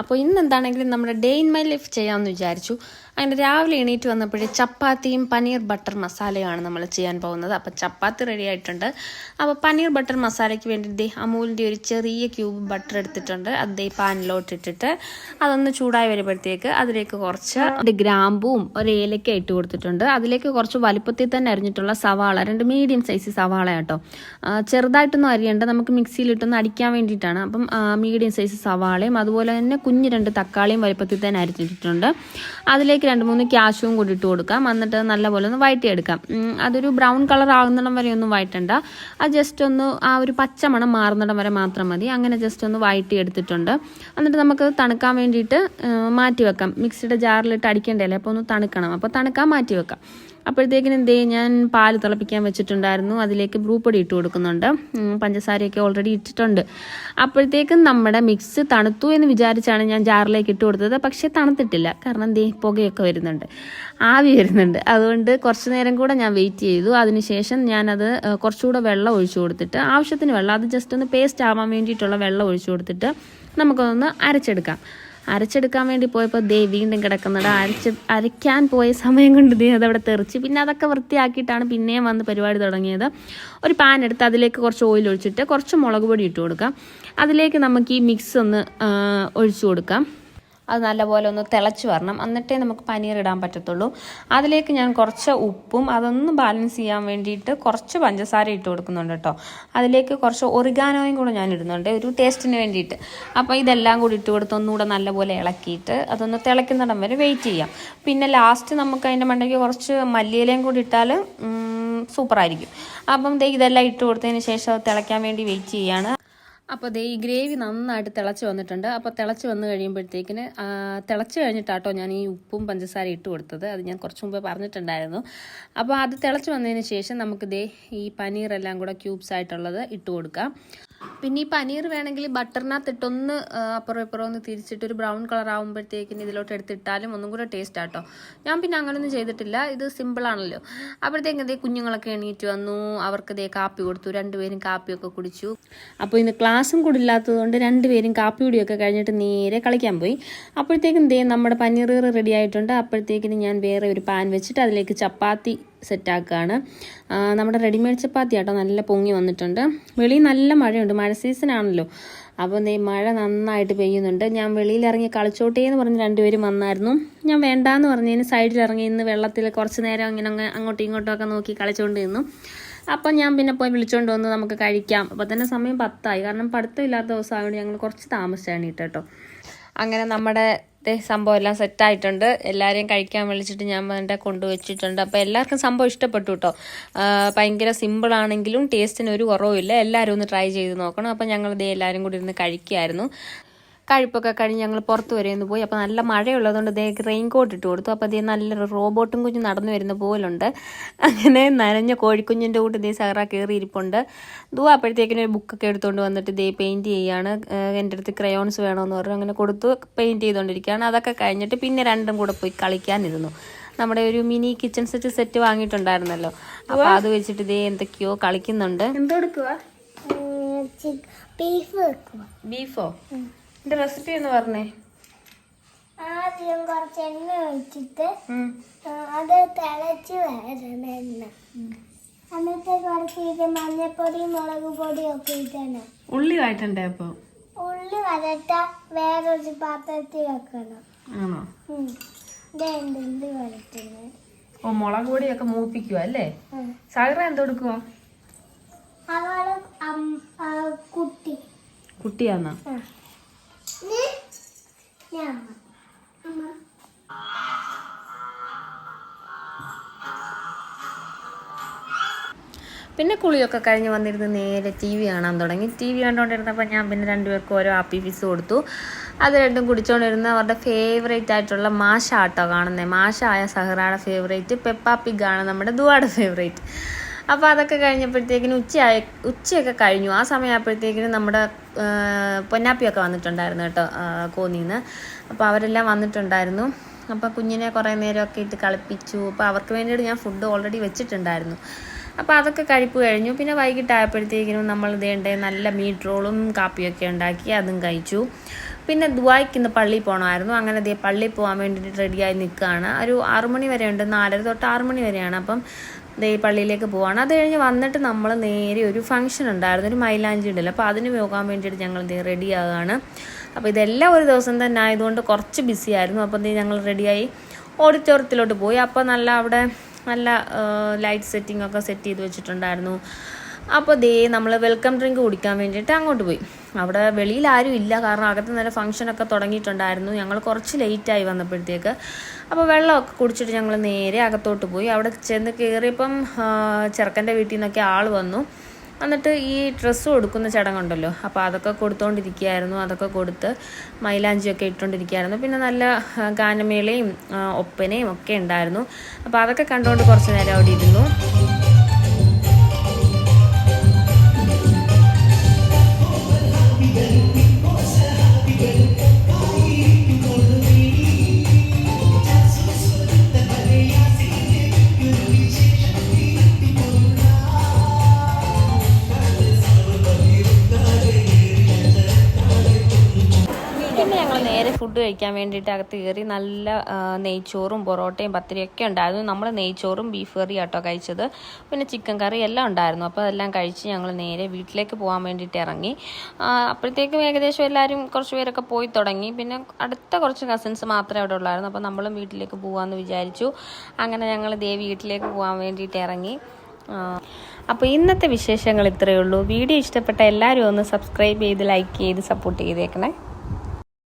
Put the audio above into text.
അപ്പോൾ ഇന്ന് എന്താണെങ്കിലും നമ്മുടെ ഡേ ഇൻ മൈ ലൈഫ് ചെയ്യാമെന്ന് വിചാരിച്ചു. അങ്ങനെ രാവിലെ എണീറ്റ് വന്നപ്പോഴേ ചപ്പാത്തിയും പനീർ ബട്ടർ മസാലയാണ് നമ്മൾ ചെയ്യാൻ പോകുന്നത്. അപ്പോൾ ചപ്പാത്തി റെഡി ആയിട്ടുണ്ട്. അപ്പോൾ പനീർ ബട്ടർ മസാലയ്ക്ക് വേണ്ടി അമൂലിൻ്റെ ഒരു ചെറിയ ക്യൂബ് ബട്ടർ എടുത്തിട്ടുണ്ട്. അത് പാനിലോട്ട് ഇട്ടിട്ട് അതൊന്ന് ചൂടായി വരുമ്പോഴത്തേക്ക് അതിലേക്ക് കുറച്ച് ഗ്രാമ്പും ഒരു ഏലക്ക ഇട്ട് കൊടുത്തിട്ടുണ്ട്. അതിലേക്ക് കുറച്ച് വലുപ്പത്തിൽ തന്നെ അരിഞ്ഞിട്ടുള്ള സവാള, 2 മീഡിയം സൈസ് സവാള കേട്ടോ, ചെറുതായിട്ടൊന്നും അരിയേണ്ട, നമുക്ക് മിക്സിയിലിട്ടൊന്ന് അടിക്കാൻ വേണ്ടിയിട്ടാണ്. അപ്പം മീഡിയം സൈസ് സവാളയും അതുപോലെ തന്നെ കുഞ്ഞ് 2 തക്കാളിയും വലുപ്പത്തിൽ തന്നെ അരിഞ്ഞിട്ടുണ്ട്. അതിലേക്ക് 2-3 ക്യാഷ്യൂവും കൂടി ഇട്ട് കൊടുക്കാം. എന്നിട്ട് നല്ലപോലെ ഒന്ന് വഴറ്റിയെടുക്കാം. അതൊരു ബ്രൗൺ കളർ ആകുന്നിടം വരെ ഒന്നും വഴറ്റണ്ട, അത് ജസ്റ്റ് ഒന്ന് ആ ഒരു പച്ചമണം മാറുന്നിടം വരെ മാത്രം മതി. അങ്ങനെ ജസ്റ്റ് ഒന്ന് വഴറ്റിയെടുത്തിട്ടുണ്ട്. എന്നിട്ട് നമുക്ക് തണുക്കാൻ വേണ്ടിയിട്ട് മാറ്റി വെക്കാം. മിക്സിയുടെ ജാറിലിട്ട് അടിക്കേണ്ടതല്ലേ, അപ്പോൾ ഒന്ന് തണുക്കണം. അപ്പോൾ തണുക്കാൻ മാറ്റി വെക്കാം. അപ്പോഴത്തേക്കിനും ഞാൻ പാൽ തിളപ്പിക്കാൻ വെച്ചിട്ടുണ്ടായിരുന്നു. അതിലേക്ക് ബ്രൂപ്പൊടി ഇട്ട് കൊടുക്കുന്നുണ്ട്. പഞ്ചസാരയൊക്കെ ഓൾറെഡി ഇട്ടിട്ടുണ്ട്. അപ്പോഴത്തേക്കും നമ്മുടെ മിക്സ് തണുത്തു എന്ന് വിചാരിച്ചാണ് ഞാൻ ജാറിലേക്ക് ഇട്ട് കൊടുത്തത്. പക്ഷേ തണുത്തിട്ടില്ല, കാരണം പുകയൊക്കെ വരുന്നുണ്ട്, ആവി വരുന്നുണ്ട്. അതുകൊണ്ട് കുറച്ച് നേരം കൂടെ ഞാൻ വെയിറ്റ് ചെയ്തു. അതിനുശേഷം ഞാനത് കുറച്ചുകൂടെ വെള്ളം ഒഴിച്ചു കൊടുത്തിട്ട്, ആവശ്യത്തിന് വെള്ളം, അത് ജസ്റ്റ് ഒന്ന് പേസ്റ്റ് ആവാൻ വേണ്ടിയിട്ടുള്ള വെള്ളം ഒഴിച്ചു കൊടുത്തിട്ട് നമുക്കൊന്ന് അരച്ചെടുക്കാൻ വേണ്ടി പോയപ്പോൾ വീണ്ടും കിടക്കുന്നത്. അരയ്ക്കാൻ പോയ സമയം കൊണ്ട് അതവിടെ തെറിച്ച്. പിന്നെ അതൊക്കെ വൃത്തിയാക്കിയിട്ടാണ് പിന്നെയും വന്ന് പരിപാടി തുടങ്ങിയത്. ഒരു പാൻ എടുത്ത് അതിലേക്ക് കുറച്ച് ഓയിൽ ഒഴിച്ചിട്ട് കുറച്ച് മുളക് പൊടി ഇട്ട് കൊടുക്കാം. അതിലേക്ക് നമുക്ക് ഈ മിക്സ് ഒന്ന് ഒഴിച്ചു കൊടുക്കാം. അത് നല്ലപോലെ ഒന്ന് തിളച്ച് വരണം, എന്നിട്ടേ നമുക്ക് പനീർ ഇടാൻ പറ്റത്തുള്ളൂ. അതിലേക്ക് ഞാൻ കുറച്ച് ഉപ്പും അതൊന്ന് ബാലൻസ് ചെയ്യാൻ വേണ്ടിയിട്ട് കുറച്ച് പഞ്ചസാര ഇട്ട് കൊടുക്കുന്നുണ്ട് കേട്ടോ. അതിലേക്ക് കുറച്ച് ഒറിഗാനോയും കൂടെ ഞാൻ ഇടുന്നുണ്ട്, ഒരു ടേസ്റ്റിന് വേണ്ടിയിട്ട്. അപ്പോൾ ഇതെല്ലാം കൂടി ഇട്ട് കൊടുത്ത് ഒന്നുകൂടെ നല്ലപോലെ ഇളക്കിയിട്ട് അതൊന്ന് തിളയ്ക്കുന്നിടം വരെ വെയിറ്റ് ചെയ്യാം. പിന്നെ ലാസ്റ്റ് നമുക്ക് അതിൻ്റെ മണ്ടയ്ക്ക് കുറച്ച് മല്ലിയിലയും കൂടി ഇട്ടാൽ സൂപ്പറായിരിക്കും. അപ്പം ഇതെല്ലാം ഇട്ട് കൊടുത്തതിന് ശേഷം അത് തിളയ്ക്കാൻ വേണ്ടി വെയിറ്റ് ചെയ്യാണ്. അപ്പോൾ ഈ ഗ്രേവി നന്നായിട്ട് തിളച്ച് വന്നിട്ടുണ്ട്. അപ്പോൾ തിളച്ച് വന്ന് കഴിയുമ്പോഴത്തേക്കിന് തിളച്ച് കഴിഞ്ഞിട്ടാട്ടോ ഞാൻ ഈ ഉപ്പും പഞ്ചസാര ഇട്ട് കൊടുത്തത്. അത് ഞാൻ കുറച്ച് മുമ്പേ പറഞ്ഞിട്ടുണ്ടായിരുന്നു. അപ്പോൾ അത് തിളച്ച് വന്നതിന് ശേഷം നമുക്ക് ഈ പനീറെല്ലാം കൂടെ ക്യൂബ്സ് ആയിട്ടുള്ളത് ഇട്ട് കൊടുക്കാം. പിന്നെ ഈ പനീർ വേണമെങ്കിൽ ബട്ടറിനകത്ത് ഇട്ടൊന്ന് അപ്പുറം ഇപ്പുറം ഒന്ന് തിരിച്ചിട്ട് ഒരു ബ്രൗൺ കളർ ആകുമ്പോഴത്തേക്കിന് ഇതിലോട്ട് എടുത്തിട്ടാലും ഒന്നും കൂടെ ടേസ്റ്റ് ആട്ടോ. ഞാൻ പിന്നെ അങ്ങനെയൊന്നും ചെയ്തിട്ടില്ല, ഇത് സിമ്പിളാണല്ലോ. അപ്പോഴത്തേക്കും കുഞ്ഞുങ്ങളൊക്കെ എണീറ്റ് വന്നു. അവർക്ക് കാപ്പി കൊടുത്തു. 2 പേരും കാപ്പിയൊക്കെ കുടിച്ചു. അപ്പോൾ ഇന്ന് ക്ലാസ്സും കൂടി ഇല്ലാത്തതുകൊണ്ട് 2 പേരും കാപ്പി കുടിയൊക്കെ കഴിഞ്ഞിട്ട് നേരെ കളിക്കാൻ പോയി. അപ്പോഴത്തേക്കും നമ്മുടെ പനീർ റെഡി ആയിട്ടുണ്ട്. അപ്പോഴത്തേക്കിന് ഞാൻ വേറെ ഒരു പാൻ വെച്ചിട്ട് അതിലേക്ക് ചപ്പാത്തി സെറ്റാക്കുകയാണ്. നമ്മുടെ റെഡിമെയ്ഡ് ചപ്പാത്തി ആട്ടോ, നല്ല പൊങ്ങി വന്നിട്ടുണ്ട്. വെളിയിൽ നല്ല മഴയുണ്ട്, മഴ സീസൺ ആണല്ലോ. അപ്പോൾ മഴ നന്നായിട്ട് പെയ്യുന്നുണ്ട്. ഞാൻ വെളിയിലിറങ്ങി കളിച്ചോട്ടേ എന്ന് പറഞ്ഞ് 2 പേരും വന്നായിരുന്നു. ഞാൻ വേണ്ടാന്ന് പറഞ്ഞതിന് സൈഡിലിറങ്ങി ഇന്ന് വെള്ളത്തിൽ കുറച്ച് നേരം ഇങ്ങനെ അങ്ങോട്ടും ഇങ്ങോട്ടും ഒക്കെ നോക്കി കളിച്ചുകൊണ്ട് നിന്നു. അപ്പം ഞാൻ പിന്നെ പോയി വിളിച്ചുകൊണ്ട് വന്ന് നമുക്ക് കഴിക്കാം. അപ്പോൾ തന്നെ സമയം 10 ആയി, കാരണം പഠിത്തമില്ലാത്ത ദിവസമായതുകൊണ്ട് ഞങ്ങൾ കുറച്ച് താമസിച്ചാണ് കേട്ടോ. അങ്ങനെ നമ്മുടെ സംഭവം എല്ലാം സെറ്റായിട്ടുണ്ട്. എല്ലാവരെയും കഴിക്കാൻ വിളിച്ചിട്ട് ഞാൻ വേണ്ട കൊണ്ടുവച്ചിട്ടുണ്ട്. അപ്പോൾ എല്ലാവർക്കും സംഭവം ഇഷ്ടപ്പെട്ടു കേട്ടോ. ഭയങ്കര സിമ്പിളാണെങ്കിലും ടേസ്റ്റിന് ഒരു കുറവുമില്ല. എല്ലാവരും ഒന്ന് ട്രൈ ചെയ്ത് നോക്കണം. അപ്പോൾ ഞങ്ങൾ എല്ലാവരും കൂടി ഇരുന്ന് കഴിക്കുമായിരുന്നു. കഴിപ്പൊക്കെ കഴിഞ്ഞ് ഞങ്ങൾ പുറത്ത് വരെ ഒന്ന് പോയി. അപ്പോൾ നല്ല മഴയുള്ളതുകൊണ്ട് റെയിൻ കോട്ട് ഇട്ട് കൊടുത്തു. അപ്പോൾ നല്ലൊരു റോബോട്ടും കുഞ്ഞ് നടന്നു വരുന്ന പോലുണ്ട്. അങ്ങനെ നനഞ്ഞ കോഴിക്കുഞ്ഞിൻ്റെ കൂട്ട് സഹറ കയറി ഇരിപ്പുണ്ട്. അപ്പോഴത്തേക്കിനും ഒരു ബുക്കൊക്കെ എടുത്തുകൊണ്ട് വന്നിട്ട് പെയിൻറ്റ് ചെയ്യാണ്. എൻ്റെ അടുത്ത് ക്രയോൺസ് വേണമെന്ന് പറഞ്ഞു. അങ്ങനെ കൊടുത്തു, പെയിൻറ്റ് ചെയ്തുകൊണ്ടിരിക്കുകയാണ്. അതൊക്കെ കഴിഞ്ഞിട്ട് പിന്നെ 2ഉം കൂടെ പോയി കളിക്കാനിരുന്നു. നമ്മുടെ ഒരു മിനി കിച്ചൺ സെറ്റ് വാങ്ങിയിട്ടുണ്ടായിരുന്നല്ലോ, അപ്പോൾ അത് വെച്ചിട്ട് എന്തൊക്കെയോ കളിക്കുന്നുണ്ട്. ബീഫോ? എന്റെ റെസിപ്പി എന്ന് പറഞ്ഞേ. ആദ്യം കുറച്ച് എണ്ണ ഒഴിച്ചിട്ട് അത് തിളച്ച് വരണം എണ്ണ. എന്നിട്ട് കുറച്ച് മഞ്ഞപ്പൊടി മുളക് പൊടി ഒക്കെ ഇട്ടണം. ഉള്ളി വഴറ്റണ്ടേ? അപ്പൊ ഉള്ളി വരട്ട വേറൊരു പാത്രത്തിൽ വെക്കണം. ആണോ? ഉള്ളി വരട്ടുന്നത്. ഓ, മുളക് പൊടിയൊക്കെ മൂപ്പിക്കുക അല്ലേ? സൈറ എന്തെടുക്കുക? അവള് കുട്ടിയാന്നാ? പിന്നെ കുളിയൊക്കെ കഴിഞ്ഞ് വന്നിരുന്ന് നേരെ TV കാണാൻ തുടങ്ങി. TV കണ്ടുകൊണ്ടിരുന്നപ്പോൾ ഞാൻ പിന്നെ 2 പേർക്കും ഓരോ ആപ്പി പീസ് കൊടുത്തു. അത് 2ഉം കുടിച്ചുകൊണ്ടിരുന്ന അവരുടെ ഫേവറേറ്റ് ആയിട്ടുള്ള മാഷ ആട്ടോ കാണുന്നത്. മാഷായ സഹറയുടെ ഫേവറേറ്റ്, പെപ്പ പിഗാണ് നമ്മുടെ ദുവാടെ ഫേവറേറ്റ്. അപ്പോൾ അതൊക്കെ കഴിഞ്ഞപ്പോഴത്തേക്കിനും ഉച്ചയൊക്കെ കഴിഞ്ഞു. ആ സമയമായപ്പോഴത്തേക്കിനും നമ്മുടെ പൊന്നാപ്പിയൊക്കെ വന്നിട്ടുണ്ടായിരുന്നു കേട്ടോ, കോന്നിന്ന്. അപ്പോൾ അവരെല്ലാം വന്നിട്ടുണ്ടായിരുന്നു. അപ്പോൾ കുഞ്ഞിനെ കുറേ നേരമൊക്കെ ഇട്ട് കളിപ്പിച്ചു. അപ്പോൾ അവർക്ക് വേണ്ടിയിട്ട് ഞാൻ ഫുഡ് ഓൾറെഡി വെച്ചിട്ടുണ്ടായിരുന്നു. അപ്പോൾ അതൊക്കെ കഴിപ്പ് കഴിഞ്ഞു. പിന്നെ വൈകിട്ടായപ്പോഴത്തേക്കിനും നമ്മൾ നല്ല മീറ്റ് റോളും കാപ്പിയൊക്കെ ഉണ്ടാക്കി അതും കഴിച്ചു. പിന്നെ ദുബായ്ക്ക് ഇന്ന് പള്ളിയിൽ പോകണമായിരുന്നു. അങ്ങനെ ദേ പള്ളിയിൽ പോകാൻ വേണ്ടിയിട്ട് റെഡിയായി നിൽക്കുകയാണ്. ഒരു 6 മണി വരെ ഉണ്ട്, 4:30 തൊട്ട് 6 മണി വരെയാണ്. അപ്പം ദേ പള്ളിയിലേക്ക് പോവാണ്. അത് കഴിഞ്ഞ് വന്നിട്ട് നമ്മൾ നേരെ ഒരു ഫംഗ്ഷൻ ഉണ്ടായിരുന്നു, ഒരു മൈലാഞ്ചി ഇടൽ. അപ്പോൾ അതിന് പോകാൻ വേണ്ടിയിട്ട് ഞങ്ങൾ ദേ റെഡിയാകുകയാണ്. അപ്പോൾ ഇതെല്ലാം ഒരു ദിവസം തന്നെ ആയതുകൊണ്ട് കുറച്ച് ബിസി ആയിരുന്നു. അപ്പം ദേ ഞങ്ങൾ റെഡിയായി ഓഡിറ്റോറിയത്തിലോട്ട് പോയി. അപ്പോൾ അവിടെ നല്ല ലൈറ്റ് സെറ്റിംഗ് ഒക്കെ സെറ്റ് ചെയ്ത് വെച്ചിട്ടുണ്ടായിരുന്നു. അപ്പോൾ ദേ നമ്മൾ വെൽക്കം ഡ്രിങ്ക് കുടിക്കാൻ വേണ്ടിയിട്ട് അങ്ങോട്ട് പോയി. അവിടെ വെളിയിൽ ആരും ഇല്ല, കാരണം അകത്ത് നല്ല ഫംഗ്ഷനൊക്കെ തുടങ്ങിയിട്ടുണ്ടായിരുന്നു. ഞങ്ങൾ കുറച്ച് ലേറ്റായി വന്നപ്പോഴത്തേക്ക്. അപ്പോൾ വെള്ളമൊക്കെ കുടിച്ചിട്ട് ഞങ്ങൾ നേരെ അകത്തോട്ട് പോയി. അവിടെ ചെന്ന് കയറിയപ്പം ചെറുക്കൻ്റെ വീട്ടിൽ നിന്നൊക്കെ ആൾ വന്നു. എന്നിട്ട് ഈ ഡ്രസ്സ് കൊടുക്കുന്ന ചടങ്ങുണ്ടല്ലോ, അപ്പോൾ അതൊക്കെ കൊടുത്തുകൊണ്ടിരിക്കുകയായിരുന്നു. അതൊക്കെ കൊടുത്ത് മൈലാഞ്ചിയൊക്കെ ഇട്ടുകൊണ്ടിരിക്കുകയായിരുന്നു. പിന്നെ നല്ല ഗാനമേളയും ഒപ്പനയും ഒക്കെ ഉണ്ടായിരുന്നു. അപ്പോൾ അതൊക്കെ കണ്ടുകൊണ്ട് കുറച്ച് നേരം അവിടെ ഇരുന്നു. പിന്നെ ഞങ്ങൾ നേരെ ഫുഡ് കഴിക്കാൻ വേണ്ടിയിട്ട് അകത്ത് കയറി. നല്ല നെയ്ച്ചോറും പൊറോട്ടയും പത്തിരിയൊക്കെ ഉണ്ടായിരുന്നു. നമ്മൾ നെയ്ച്ചോറും ബീഫ് കറി ആട്ടോ കഴിച്ചത്. പിന്നെ ചിക്കൻ കറി എല്ലാം ഉണ്ടായിരുന്നു. അപ്പോൾ അതെല്ലാം കഴിച്ച് ഞങ്ങൾ നേരെ വീട്ടിലേക്ക് പോകാൻ വേണ്ടിയിട്ട് ഇറങ്ങി. അപ്പോഴത്തേക്കും ഏകദേശം എല്ലാവരും കുറച്ച് പേരൊക്കെ പോയി തുടങ്ങി. പിന്നെ അടുത്ത കുറച്ച് കസിൻസ് മാത്രമേ അവിടെ ഉള്ളായിരുന്നു. അപ്പോൾ നമ്മളും വീട്ടിലേക്ക് പോകാമെന്ന് വിചാരിച്ചു. അങ്ങനെ ഞങ്ങൾ ദേ വീട്ടിലേക്ക് പോകാൻ വേണ്ടിയിട്ട് ഇറങ്ങി. അപ്പോൾ ഇന്നത്തെ വിശേഷങ്ങൾ ഇത്രയേ ഉള്ളൂ. വീഡിയോ ഇഷ്ടപ്പെട്ട എല്ലാവരും ഒന്ന് സബ്സ്ക്രൈബ് ചെയ്ത് ലൈക്ക് ചെയ്ത് സപ്പോർട്ട് ചെയ്തേക്കണേ.